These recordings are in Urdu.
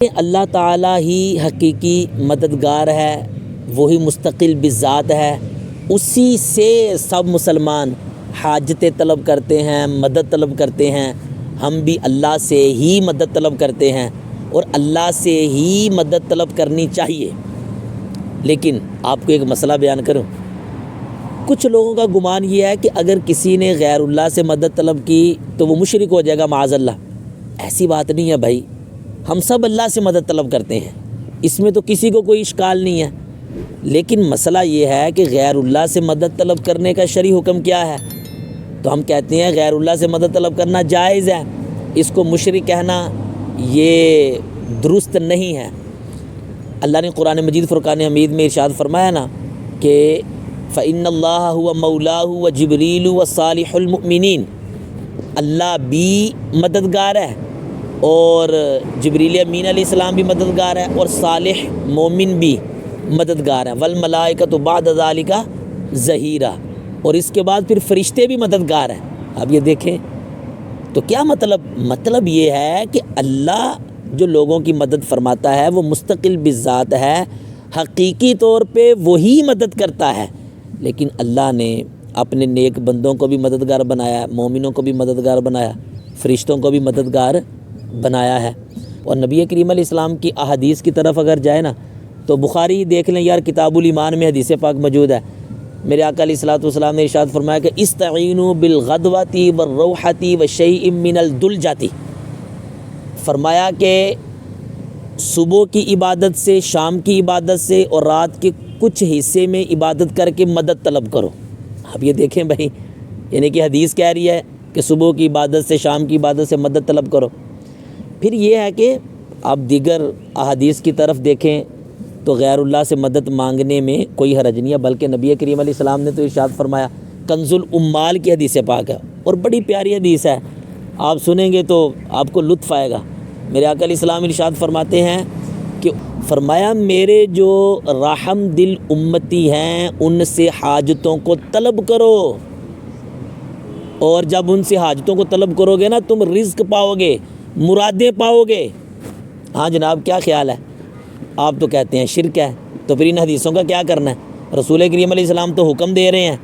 اللہ تعالیٰ ہی حقیقی مددگار ہے، وہی مستقل بذات ہے، اسی سے سب مسلمان حاجتیں طلب کرتے ہیں، مدد طلب کرتے ہیں۔ ہم بھی اللہ سے ہی مدد طلب کرتے ہیں اور اللہ سے ہی مدد طلب کرنی چاہیے۔ لیکن آپ کو ایک مسئلہ بیان کروں، کچھ لوگوں کا گمان یہ ہے کہ اگر کسی نے غیر اللہ سے مدد طلب کی تو وہ مشرک ہو جائے گا معاذ اللہ۔ ایسی بات نہیں ہے بھائی، ہم سب اللہ سے مدد طلب کرتے ہیں، اس میں تو کسی کو کوئی اشکال نہیں ہے۔ لیکن مسئلہ یہ ہے کہ غیر اللہ سے مدد طلب کرنے کا شرعی حکم کیا ہے؟ تو ہم کہتے ہیں غیر اللہ سے مدد طلب کرنا جائز ہے، اس کو مشرک کہنا یہ درست نہیں ہے۔ اللہ نے قرآن مجید فرقان حمید میں ارشاد فرمایا نا کہ فَإِنَّ اللَّهَ هُوَ مَوْلَاهُ وَجِبْرِيلُ وَصَالِحُ الْمُؤْمِنِينَ، اللہ بھی مددگار ہے اور جبریل امین علیہ السلام بھی مددگار ہے اور صالح مومن بھی مددگار ہیں، وَالْمَلَائِكَةُ بَعْدَ ذَلِكَ ظَهِيرًا، اور اس کے بعد پھر فرشتے بھی مددگار ہیں۔ اب یہ دیکھیں تو کیا مطلب یہ ہے کہ اللہ جو لوگوں کی مدد فرماتا ہے وہ مستقل بذات ہے، حقیقی طور پہ وہی مدد کرتا ہے، لیکن اللہ نے اپنے نیک بندوں کو بھی مددگار بنایا، مومنوں کو بھی مددگار بنایا، فرشتوں کو بھی مددگار بنایا ہے۔ اور نبی کریم علیہ السلام کی احادیث کی طرف اگر جائے نا تو بخاری دیکھ لیں یار، کتاب الایمان میں حدیث پاک موجود ہے۔ میرے آقا علیہ الصلوۃ والسلام نے ارشاد فرمایا کہ استعینوا بالغدوۃ والروحۃ وشیء من الدلجۃ، فرمایا کہ صبح کی عبادت سے، شام کی عبادت سے اور رات کے کچھ حصے میں عبادت کر کے مدد طلب کرو۔ اب یہ دیکھیں بھائی، یعنی کہ حدیث کہہ رہی ہے کہ صبح کی عبادت سے، شام کی عبادت سے مدد طلب کرو۔ پھر یہ ہے کہ آپ دیگر احادیث کی طرف دیکھیں تو غیر اللہ سے مدد مانگنے میں کوئی حرج نہیں ہے، بلکہ نبی کریم علیہ السلام نے تو ارشاد فرمایا، کنز الامال کی حدیث پاک ہے اور بڑی پیاری حدیث ہے، آپ سنیں گے تو آپ کو لطف آئے گا۔ میرے آقا علیہ السلام ارشاد فرماتے ہیں کہ فرمایا میرے جو رحم دل امتی ہیں ان سے حاجتوں کو طلب کرو، اور جب ان سے حاجتوں کو طلب کرو گے نا تم رزق پاؤ گے، مرادیں پاؤ گے۔ ہاں جناب، کیا خیال ہے؟ آپ تو کہتے ہیں شرک ہے، تو پھر ان حدیثوں کا کیا کرنا ہے؟ رسول کریم علیہ السلام تو حکم دے رہے ہیں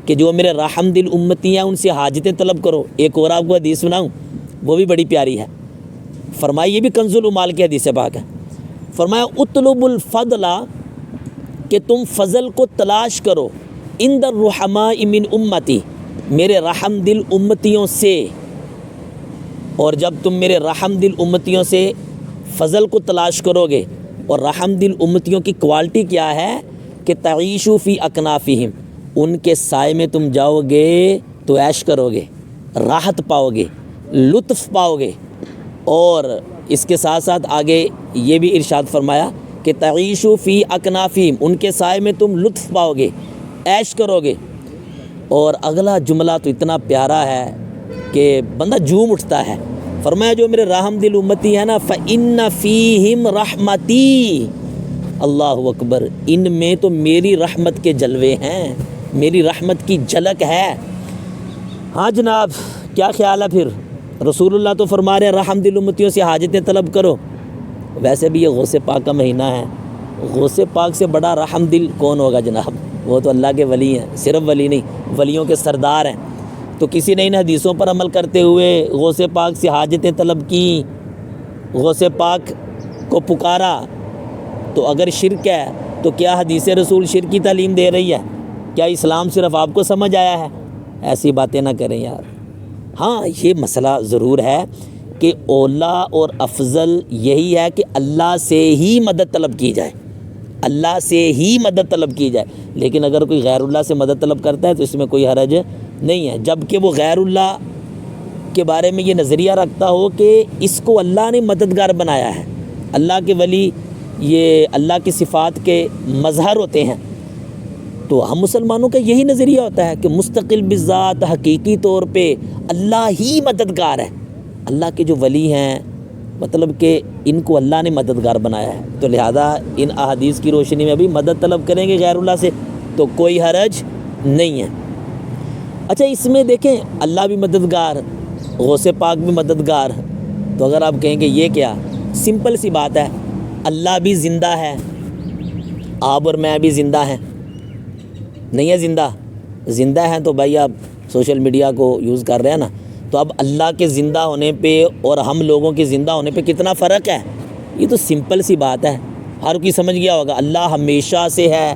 کہ جو میرے رحم دل امتی ہیں ان سے حاجتیں طلب کرو۔ ایک اور آپ کو حدیث سناؤں، وہ بھی بڑی پیاری ہے، فرمایا یہ بھی کنز الامال کی حدیث پاک ہے، فرمایا اطلب الفضل، کہ تم فضل کو تلاش کرو، عند الرحماء من امتی، میرے رحم دل امتیوں سے، اور جب تم میرے رحم دل امتیوں سے فضل کو تلاش کرو گے، اور رحم دل امتیوں کی کوالٹی کیا ہے کہ تعیشوا فی اکنافہم، ان کے سائے میں تم جاؤ گے تو عیش کرو گے، راحت پاؤ گے، لطف پاؤ گے، اور اس کے ساتھ ساتھ آگے یہ بھی ارشاد فرمایا کہ تعیشوا فی اکنافہم، ان کے سائے میں تم لطف پاؤ گے، عیش کرو گے۔ اور اگلا جملہ تو اتنا پیارا ہے کہ بندہ جھوم اٹھتا ہے، فرمایا جو میرے رحم دل امتی ہیں نا فَإِنَّ فِيهِمْ رَحْمَتِي، اللہ اکبر، ان میں تو میری رحمت کے جلوے ہیں، میری رحمت کی جھلک ہے۔ ہاں جناب، کیا خیال ہے پھر؟ رسول اللہ تو فرما رہے ہیں رحم دل امتیوں سے حاجتیں طلب کرو۔ ویسے بھی یہ غوث پاک کا مہینہ ہے، غوث پاک سے بڑا رحم دل کون ہوگا جناب؟ وہ تو اللہ کے ولی ہیں، صرف ولی نہیں، ولیوں کے سردار ہیں۔ تو کسی نے ان حدیثوں پر عمل کرتے ہوئے غوث پاک سے حاجتیں طلب کی، غوث پاک کو پکارا، تو اگر شرک ہے تو کیا حدیث رسول شرک کی تعلیم دے رہی ہے؟ کیا اسلام صرف آپ کو سمجھ آیا ہے؟ ایسی باتیں نہ کریں یار۔ ہاں، یہ مسئلہ ضرور ہے کہ اولا اور افضل یہی ہے کہ اللہ سے ہی مدد طلب کی جائے، اللہ سے ہی مدد طلب کی جائے، لیکن اگر کوئی غیر اللہ سے مدد طلب کرتا ہے تو اس میں کوئی حرج نہیں ہے، جب کہ وہ غیر اللہ کے بارے میں یہ نظریہ رکھتا ہو کہ اس کو اللہ نے مددگار بنایا ہے۔ اللہ کے ولی یہ اللہ کی صفات کے مظہر ہوتے ہیں، تو ہم مسلمانوں کا یہی نظریہ ہوتا ہے کہ مستقل بذات، حقیقی طور پہ اللہ ہی مددگار ہے۔ اللہ کے جو ولی ہیں مطلب کہ ان کو اللہ نے مددگار بنایا ہے، تو لہذا ان احادیث کی روشنی میں بھی مدد طلب کریں گے غیر اللہ سے تو کوئی حرج نہیں ہے۔ اچھا، اس میں دیکھیں اللہ بھی مددگار، غوث پاک بھی مددگار، تو اگر آپ کہیں کہ یہ کیا، سمپل سی بات ہے، اللہ بھی زندہ ہے، آپ اور میں بھی زندہ ہیں، نہیں ہے زندہ ہیں تو بھائی آپ سوشل میڈیا کو یوز کر رہے ہیں نا، تو اب اللہ کے زندہ ہونے پہ اور ہم لوگوں کے زندہ ہونے پہ کتنا فرق ہے؟ یہ تو سمپل سی بات ہے، ہر کوئی سمجھ گیا ہوگا۔ اللہ ہمیشہ سے ہے،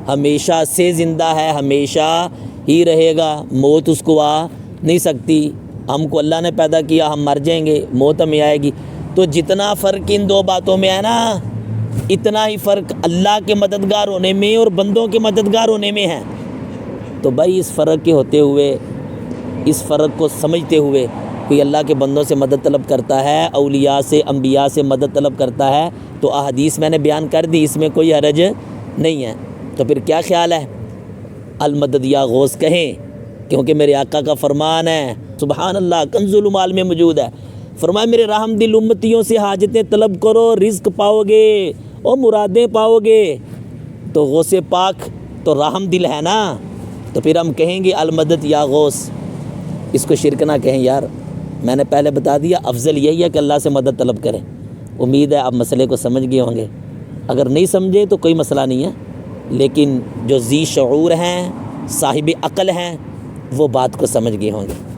ہمیشہ سے زندہ ہے، ہمیشہ ہی رہے گا، موت اس کو آ نہیں سکتی۔ ہم کو اللہ نے پیدا کیا، ہم مر جائیں گے، موت ہمیں آئے گی۔ تو جتنا فرق ان دو باتوں میں ہے نا، اتنا ہی فرق اللہ کے مددگار ہونے میں اور بندوں کے مددگار ہونے میں ہے۔ تو بھائی اس فرق کے ہوتے ہوئے، اس فرق کو سمجھتے ہوئے کوئی اللہ کے بندوں سے مدد طلب کرتا ہے، اولیاء سے، انبیاء سے مدد طلب کرتا ہے، تو احادیث میں نے بیان کر دی، اس میں کوئی حرج نہیں ہے۔ تو پھر کیا خیال ہے؟ المدد یا غوث کہیں، کیونکہ میرے آقا کا فرمان ہے، سبحان اللہ، کنز المال میں موجود ہے، فرمایا میرے رحم دل امتیوں سے حاجتیں طلب کرو، رزق پاؤ گے اور مرادیں پاؤ گے۔ تو غوث پاک تو رحم دل ہے نا، تو پھر ہم کہیں گے المدد یا غوث، اس کو شرک نہ کہیں یار۔ میں نے پہلے بتا دیا، افضل یہی ہے کہ اللہ سے مدد طلب کریں۔ امید ہے آپ مسئلے کو سمجھ گئے ہوں گے، اگر نہیں سمجھے تو کوئی مسئلہ نہیں ہے، لیکن جو ذی شعور ہیں، صاحب عقل ہیں، وہ بات کو سمجھ گئے ہوں گے۔